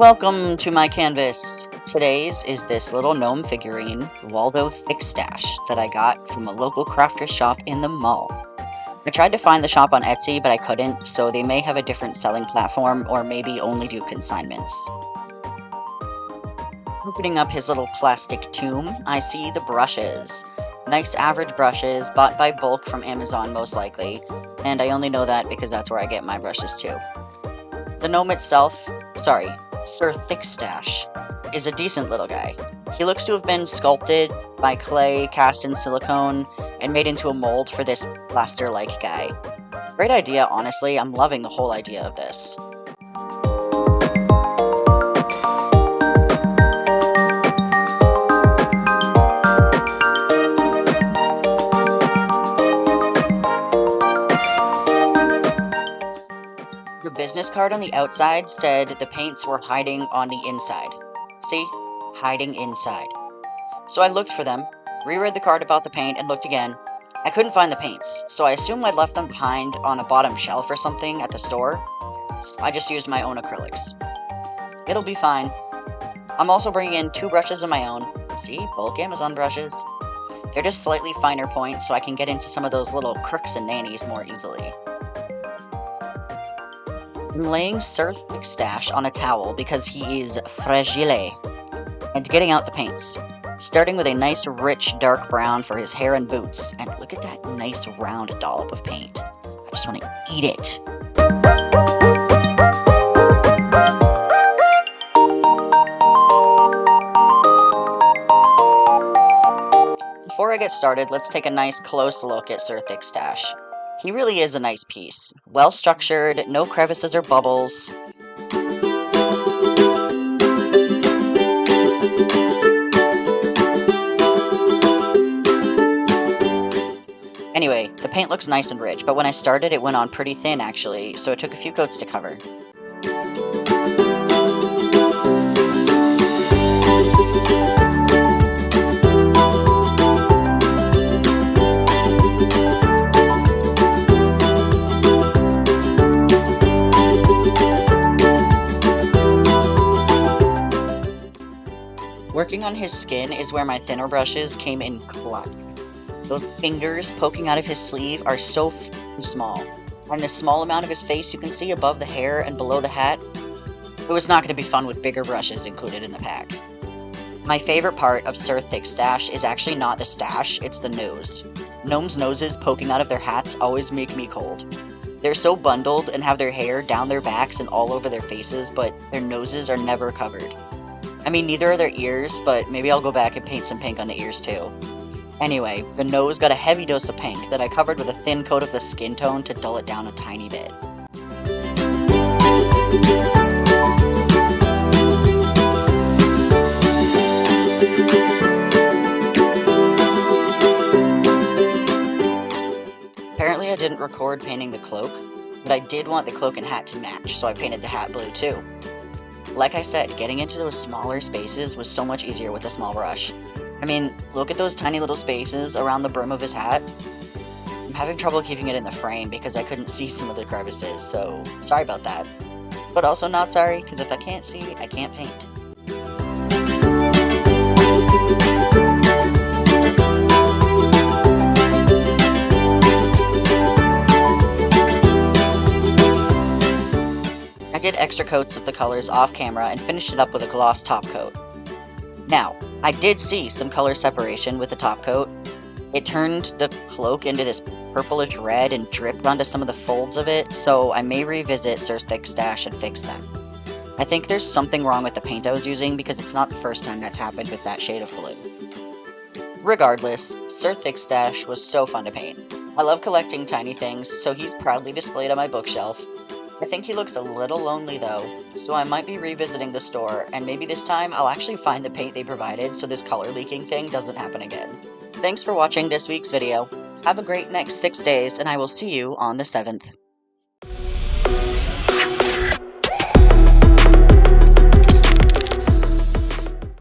Welcome to my canvas. Today's is this little gnome figurine, Waldo Thickstache, that I got from a local crafter shop in the mall. I tried to find the shop on Etsy, but I couldn't, so they may have a different selling platform, or maybe only do consignments. Opening up his little plastic tomb, I see the brushes. Nice average brushes, bought by bulk from Amazon most likely, and I only know that because that's where I get my brushes too. The gnome itself, Sir Thickstache, is a decent little guy. He looks to have been sculpted by clay cast in silicone and made into a mold for this plaster-like guy. Great idea, honestly. I'm loving the whole idea of this. The business card on the outside said the paints were hiding on the inside. See? Hiding inside. So I looked for them, reread the card about the paint, and looked again. I couldn't find the paints, so I assumed I'd left them behind on a bottom shelf or something at the store. So I just used my own acrylics. It'll be fine. I'm also bringing in 2 brushes of my own. See? Bulk Amazon brushes. They're just slightly finer points, so I can get into some of those little crooks and nannies more easily. I'm laying Sir Thickstache on a towel because he is fragile, and getting out the paints. Starting with a nice rich dark brown for his hair and boots, and look at that nice round dollop of paint. I just want to eat it. Before I get started, let's take a nice close look at Sir Thickstache. He really is a nice piece. Well structured, no crevices or bubbles. Anyway, the paint looks nice and rich, but when I started it went on pretty thin actually, so it took a few coats to cover. Working on his skin is where my thinner brushes came in clutch. Those fingers poking out of his sleeve are so small, and the small amount of his face you can see above the hair and below the hat, it was not going to be fun with bigger brushes included in the pack. My favorite part of Sir Thickstache is actually not the stash, it's the nose. Gnomes' noses poking out of their hats always make me cold. They're so bundled and have their hair down their backs and all over their faces, but their noses are never covered. I mean, neither are their ears, but maybe I'll go back and paint some pink on the ears too. Anyway, the nose got a heavy dose of pink that I covered with a thin coat of the skin tone to dull it down a tiny bit. Apparently I didn't record painting the cloak, but I did want the cloak and hat to match, so I painted the hat blue too. Like I said, getting into those smaller spaces was so much easier with a small brush. I mean, look at those tiny little spaces around the brim of his hat. I'm having trouble keeping it in the frame because I couldn't see some of the crevices, so sorry about that. But also not sorry, because if I can't see, I can't paint. I did extra coats of the colors off camera and finished it up with a gloss top coat. Now, I did see some color separation with the top coat. It turned the cloak into this purplish red and dripped onto some of the folds of it, so I may revisit Sir Thickstache and fix them. I think there's something wrong with the paint I was using because it's not the first time that's happened with that shade of blue. Regardless, Sir Thickstache was so fun to paint. I love collecting tiny things, so he's proudly displayed on my bookshelf. I think he looks a little lonely though, so I might be revisiting the store, and maybe this time I'll actually find the paint they provided so this color leaking thing doesn't happen again. Thanks for watching this week's video. Have a great next 6 days, and I will see you on the 7th.